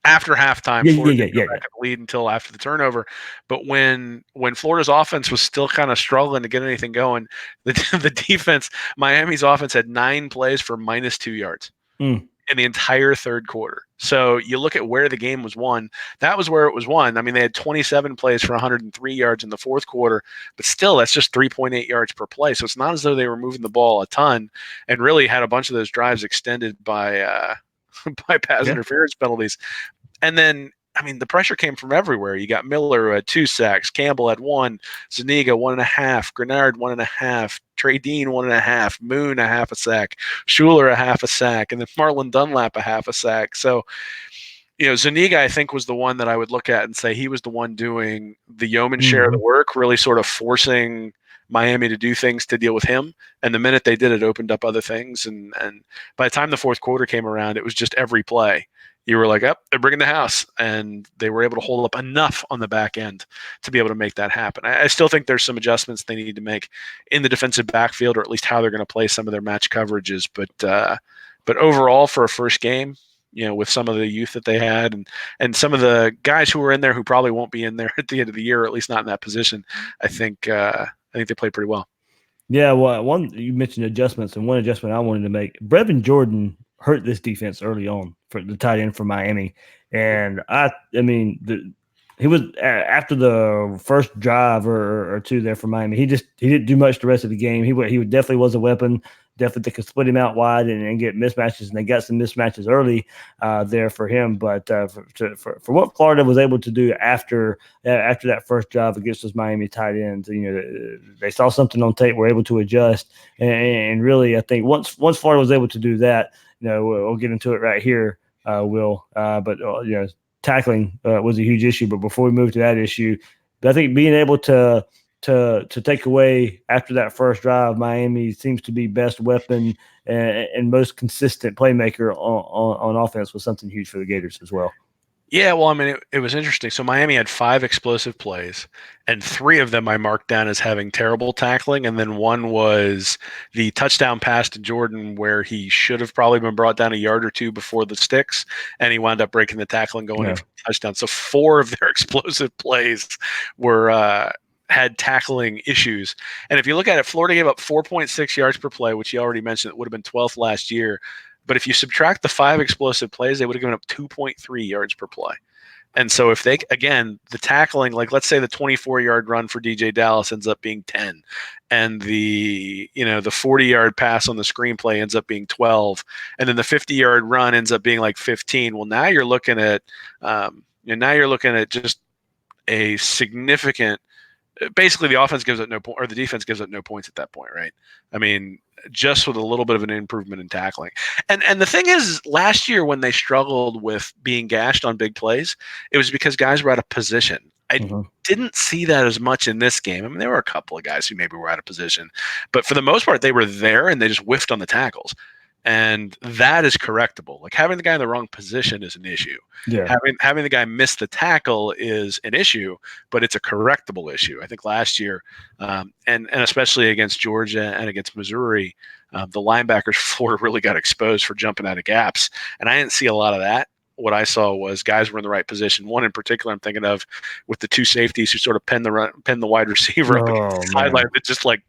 after halftime, Florida didn't go back in the lead until after the turnover. But when Florida's offense was still kind of struggling to get anything going, the defense, Miami's offense had 9 plays for minus 2 yards in the entire third quarter. So you look at where the game was won. That was where it was won. I mean, they had 27 plays for 103 yards in the fourth quarter, but still, that's just 3.8 yards per play. So it's not as though they were moving the ball a ton, and really had a bunch of those drives extended by pass interference penalties. And then, I mean, the pressure came from everywhere. You got Miller, who had 2 sacks, Campbell had 1, Zuniga 1.5, Grenard 1.5, Trey Dean 1.5, Moon a half a sack, Schuler a half a sack, and then Marlon Dunlap a half a sack. So, Zuniga, I think, was the one that I would look at and say he was the one doing the yeoman share of the work, really sort of forcing Miami to do things to deal with him. And the minute they did, it opened up other things. And by the time the fourth quarter came around, it was just every play. You were like, they're bringing the house. And they were able to hold up enough on the back end to be able to make that happen. I still think there's some adjustments they need to make in the defensive backfield, or at least how they're going to play some of their match coverages. But overall, for a first game, with some of the youth that they had, and some of the guys who were in there who probably won't be in there at the end of the year, or at least not in that position. I think they played pretty well. Yeah, well, one you mentioned adjustments, and one adjustment I wanted to make. Brevin Jordan hurt this defense early on for the tight end for Miami, and I mean, he was after the first drive or two there for Miami. He didn't do much the rest of the game. He definitely was a weapon. Definitely could split him out wide and get mismatches, and they got some mismatches early there for him. But for what Florida was able to do after that first drive against those Miami tight ends, they saw something on tape, were able to adjust, and really, I think once Florida was able to do that, we'll get into it right here, tackling was a huge issue. But before we move to that issue, I think being able to take away after that first drive, Miami seems to be best weapon and most consistent playmaker on offense was something huge for the Gators as well. Yeah, well, I mean, it was interesting. So Miami had 5 explosive plays, and 3 of them I marked down as having terrible tackling, and then one was the touchdown pass to Jordan where he should have probably been brought down a yard or two before the sticks, and he wound up breaking the tackle and going in for the touchdown. So 4 of their explosive plays were had tackling issues. And if you look at it, Florida gave up 4.6 yards per play, which you already mentioned, it would have been 12th last year. But if you subtract the 5 explosive plays, they would have given up 2.3 yards per play. And so if they, again, the tackling, like let's say the 24-yard run for DJ Dallas ends up being 10, and the 40-yard pass on the screenplay ends up being 12, and then the 50-yard run ends up being like 15. Well, now you're looking at just a significant. Basically, the offense gives up no point, or the defense gives up no points at that point, right? I mean, just with a little bit of an improvement in tackling. And the thing is, last year when they struggled with being gashed on big plays, it was because guys were out of position. I didn't see that as much in this game. I mean, there were a couple of guys who maybe were out of position, but for the most part, they were there and they just whiffed on the tackles. And that is correctable. Like having the guy in the wrong position is an issue. Yeah. Having the guy miss the tackle is an issue, but it's a correctable issue. I think last year, and especially against Georgia and against Missouri, the linebackers for Florida really got exposed for jumping out of gaps, and I didn't see a lot of that. What I saw was guys were in the right position. One in particular, I'm thinking of with the 2 safeties who sort of pinned the wide receiver up against the sideline that just like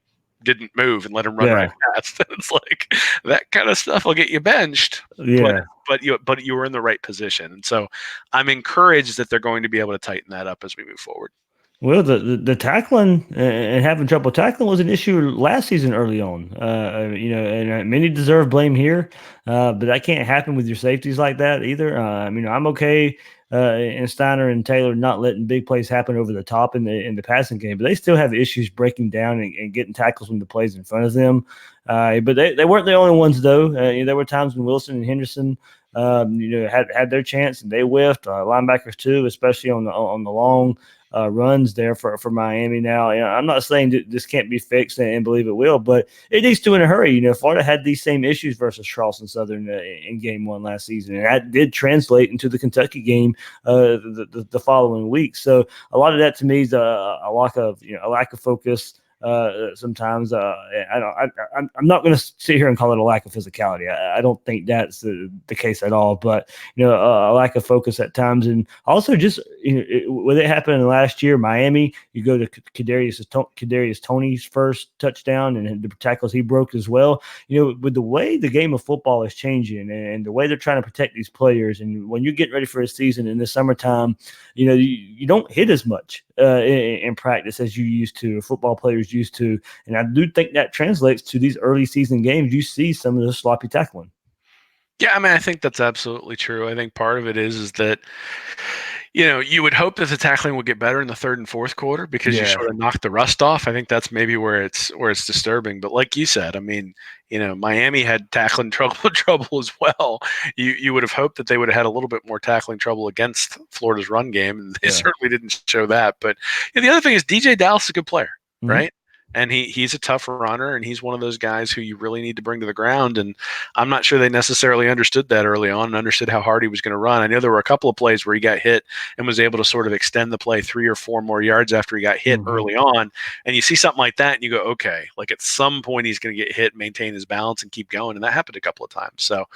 didn't move and let him run right past. It's like that kind of stuff will get you benched. Yeah. But you were in the right position. And so I'm encouraged that they're going to be able to tighten that up as we move forward. Well, the tackling and having trouble tackling was an issue last season early on. And many deserve blame here, but that can't happen with your safeties like that either. I'm okay in Steiner and Taylor not letting big plays happen over the top in the passing game, but they still have issues breaking down and getting tackles when the plays in front of them. But they weren't the only ones though. There were times when Wilson and Henderson had their chance and they whiffed. Linebackers too, especially on the long runs there for Miami. Now, I'm not saying this can't be fixed and believe it will, but it needs to in a hurry. Florida had these same issues versus Charleston Southern in Game 1 last season, and that did translate into the Kentucky game the following week. So a lot of that to me is a lack of focus. Sometimes I'm not going to sit here and call it a lack of physicality. I don't think that's the case at all, but a lack of focus at times, and also just when it happened last year, Miami, you go to Kadarius Toney's first touchdown and the tackles he broke as well. With the way the game of football is changing and the way they're trying to protect these players, and when you're getting ready for a season in the summertime, you don't hit as much in practice as you used to, football players used to. And I do think that translates to these early season games. You see some of the sloppy tackling. Yeah, I mean, I think that's absolutely true. I think part of it is that, you would hope that the tackling would get better in the 3rd and 4th quarter because you sort of knocked the rust off. I think that's maybe where it's disturbing. But like you said, I mean, Miami had tackling trouble as well. You would have hoped that they would have had a little bit more tackling trouble against Florida's run game, and they certainly didn't show that. But the other thing is DJ Dallas is a good player, right? And he's a tough runner, and he's one of those guys who you really need to bring to the ground. And I'm not sure they necessarily understood that early on and understood how hard he was going to run. I know there were a couple of plays where he got hit and was able to sort of extend the play 3 or 4 more yards after he got hit early on. And you see something like that and you go, okay, like at some point he's going to get hit, maintain his balance and keep going. And that happened a couple of times. So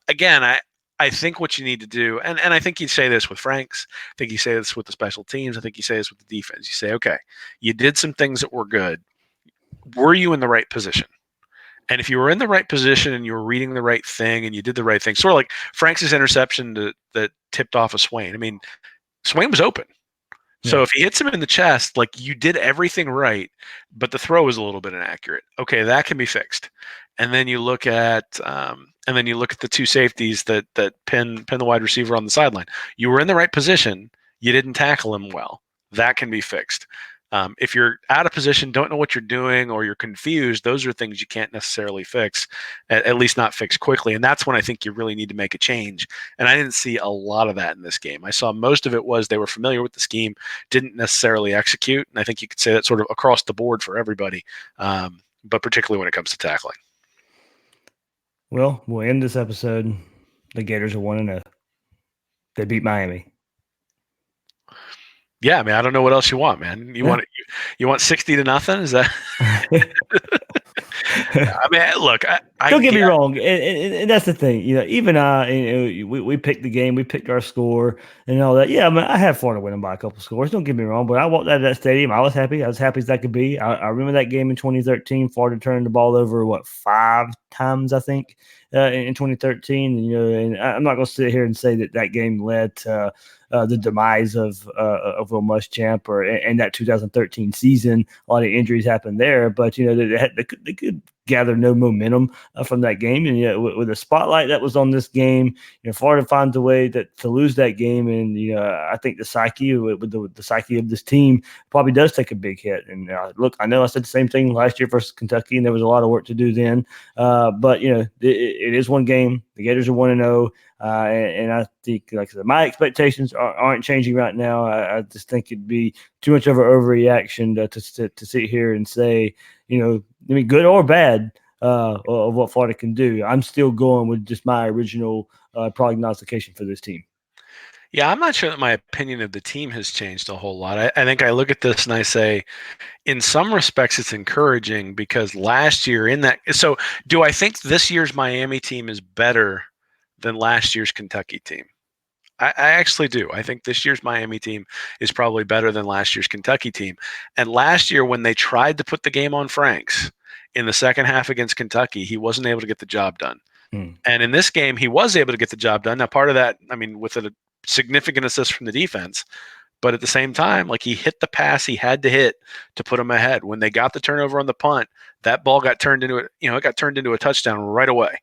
again, I think what you need to do, and I think you say this with Franks, I think you say this with the special teams, I think you say this with the defense. You say, okay, you did some things that were good. Were you in the right position? And if you were in the right position and you were reading the right thing and you did the right thing, sort of like Franks' interception that tipped off of Swain. I mean, Swain was open. So Yeah. if he hits him in the chest, like you did everything right, but the throw was a little bit inaccurate. Okay, that can be fixed. And then you look at the two safeties that pin the wide receiver on the sideline. You were in the right position. You didn't tackle him well. That can be fixed. If you're out of position, don't know what you're doing, or you're confused, those are things you can't necessarily fix, at least not fix quickly. And that's when I think you really need to make a change. And I didn't see a lot of that in this game. I saw most of it was they were familiar with the scheme, didn't necessarily execute. And I think you could say that sort of across the board for everybody, but particularly when it comes to tackling. Well, we'll end this episode. The Gators are 1-0. They beat Miami. Yeah, I mean, I don't know what else you want, man. You want 60-0? Is that? I mean, look, Don't get me wrong, and that's the thing. Even we picked the game, we picked our score, and all that. Yeah, I mean, I had Florida winning by a couple scores. Don't get me wrong, but I walked out of that stadium. I was happy. I was happy as I could be. I remember that game in 2013. Florida turned the ball over 5 times, I think, in 2013. And I'm not going to sit here and say that game led to the demise of Will Muschamp or in that 2013 season. A lot of injuries happened there, but they could gather no momentum from that game. And with the spotlight that was on this game, Florida finds a way to lose that game. And I think the psyche with the psyche of this team probably does take a big hit. And look, I know I said the same thing last year versus Kentucky, and there was a lot of work to do then. But it is one game. The Gators are 1-0. And I think, like I said, my expectations aren't changing right now. I just think it'd be too much of an overreaction to sit here and say, I mean, good or bad of what Florida can do. I'm still going with just my original prognostication for this team. Yeah, I'm not sure that my opinion of the team has changed a whole lot. I think I look at this and I say, in some respects, it's encouraging because last year so do I think this year's Miami team is better than last year's Kentucky team? I actually do. I think this year's Miami team is probably better than last year's Kentucky team. And last year, when they tried to put the game on Franks in the second half against Kentucky, he wasn't able to get the job done. And in this game, he was able to get the job done. Now, part of that, I mean, with a significant assist from the defense, but at the same time, like he hit the pass he had to hit to put him ahead. When they got the turnover on the punt, that ball got turned into a touchdown right away.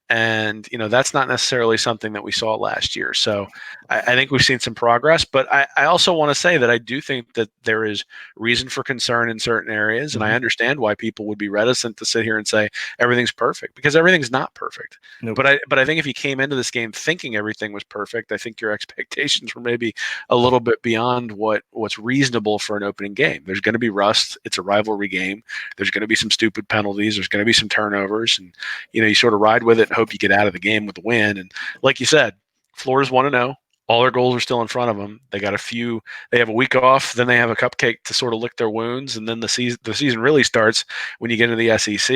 And, that's not necessarily something that we saw last year. So I think we've seen some progress. But I also want to say that I do think that there is reason for concern in certain areas. And I understand why people would be reticent to sit here and say everything's perfect, because everything's not perfect. Nope. But I think if you came into this game thinking everything was perfect, I think your expectations were maybe a little bit beyond what's reasonable for an opening game. There's going to be rust. It's a rivalry game. There's going to be some stupid penalties. There's going to be some turnovers. And, you sort of ride with it and hope you get out of the game with the win. And like you said, Florida's 1-0. All their goals are still in front of them. They have a week off, then they have a cupcake to sort of lick their wounds, and then the season really starts when you get into the SEC.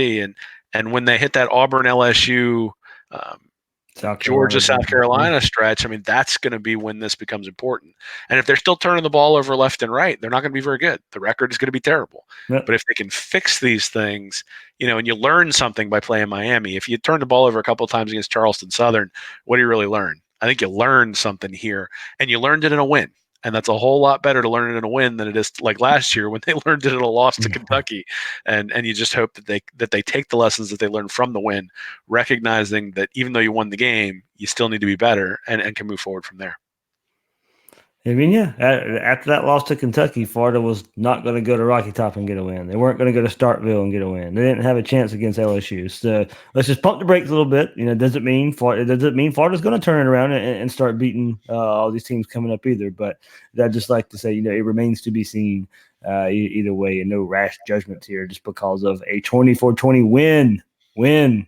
And when they hit that Auburn, LSU, Georgia, South Carolina stretch, I mean, that's going to be when this becomes important. And if they're still turning the ball over left and right, they're not going to be very good. The record is going to be terrible. Yep. But if they can fix these things, and you learn something by playing Miami. If you turn the ball over a couple of times against Charleston Southern, what do you really learn? I think you learned something here, and you learned it in a win. And that's a whole lot better to learn it in a win than it is like last year when they learned it in a loss to Kentucky. And you just hope that they take the lessons that they learned from the win, recognizing that even though you won the game, you still need to be better and can move forward from there. I mean, yeah, after that loss to Kentucky, Florida was not going to go to Rocky Top and get a win. They weren't going to go to Starkville and get a win. They didn't have a chance against LSU. So let's just pump the brakes a little bit. Doesn't mean Florida's going to turn it around and start beating all these teams coming up either. But I'd just like to say, it remains to be seen either way, and no rash judgments here just because of a 24-20 win.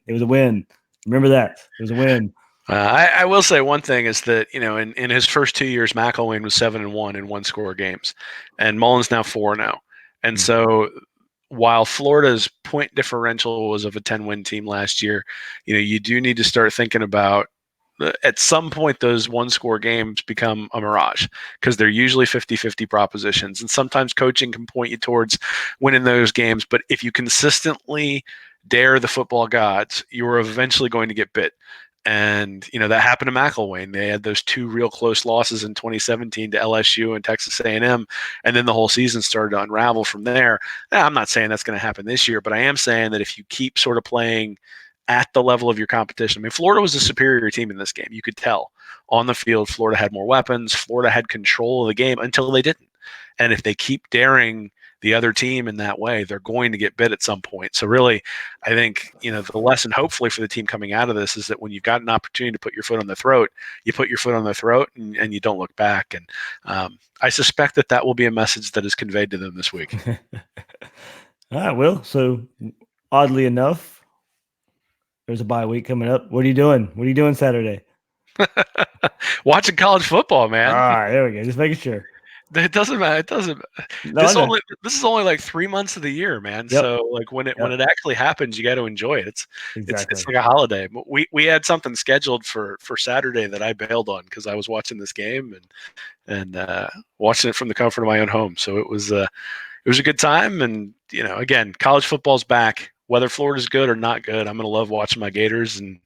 It was a win. Remember that. It was a win. I will say one thing is that, in his first 2 years, McElwain was 7-1 in one-score games, and Mullen's now 4-0. And so while Florida's point differential was of a 10-win team last year, you do need to start thinking about at some point those one-score games become a mirage because they're usually 50-50 propositions, and sometimes coaching can point you towards winning those games. But if you consistently dare the football gods, you are eventually going to get bit. And, that happened to McElwain. They had those two real close losses in 2017 to LSU and Texas A&M, and then the whole season started to unravel from there. Now, I'm not saying that's going to happen this year, but I am saying that if you keep sort of playing at the level of your competition. I mean, Florida was a superior team in this game. You could tell on the field, Florida had more weapons. Florida had control of the game until they didn't. And if they keep daring the other team in that way, they're going to get bit at some point. So really, I think, the lesson hopefully for the team coming out of this is that when you've got an opportunity to put your foot on the throat, you put your foot on the throat and you don't look back. And I suspect that will be a message that is conveyed to them this week. All right, Will. So oddly enough, there's a bye week coming up. What are you doing? What are you doing Saturday? Watching college football, man. All right, there we go. Just making sure. It doesn't matter. It doesn't. No, this is only like 3 months of the year, man. Yep. So like when it actually happens, you got to enjoy it. Exactly. It's like a holiday. We had something scheduled for Saturday that I bailed on because I was watching this game and watching it from the comfort of my own home. So it was a good time. And again, college football's back. Whether Florida's good or not good, I'm gonna love watching my Gators. And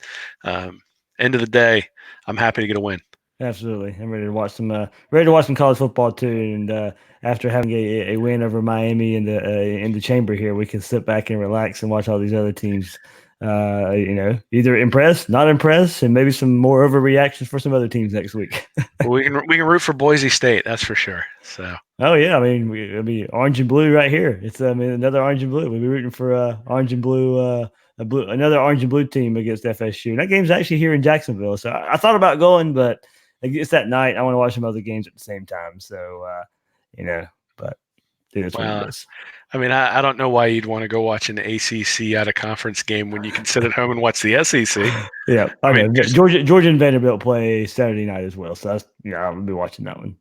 end of the day, I'm happy to get a win. Absolutely, I'm ready to watch some college football too. And after having a win over Miami in the chamber here, we can sit back and relax and watch all these other teams. Either impress, not impress, and maybe some more overreactions for some other teams next week. we can root for Boise State, that's for sure. So. Oh yeah, I mean it'll be orange and blue right here. It's another orange and blue. We'll be rooting for orange and blue. Another orange and blue team against FSU. And that game's actually here in Jacksonville. So I thought about going, but it's that night. I want to watch some other games at the same time. So, but it's what it is. I mean, I don't know why you'd want to go watch an ACC out of conference game when you can sit at home and watch the SEC. Yeah. I mean, Georgia and Vanderbilt play Saturday night as well. So I'll be watching that one.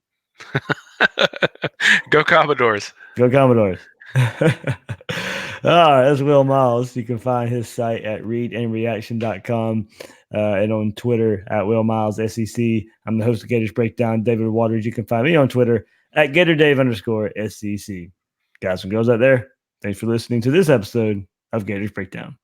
Go Commodores. Go Commodores. All right, that's Will Miles. You can find his site at readandreaction.com and on Twitter at Will Miles SEC. I'm the host of Gators Breakdown, David Waters. You can find me on Twitter at GatorDave_SEC. Guys and girls out there, thanks for listening to this episode of Gators Breakdown.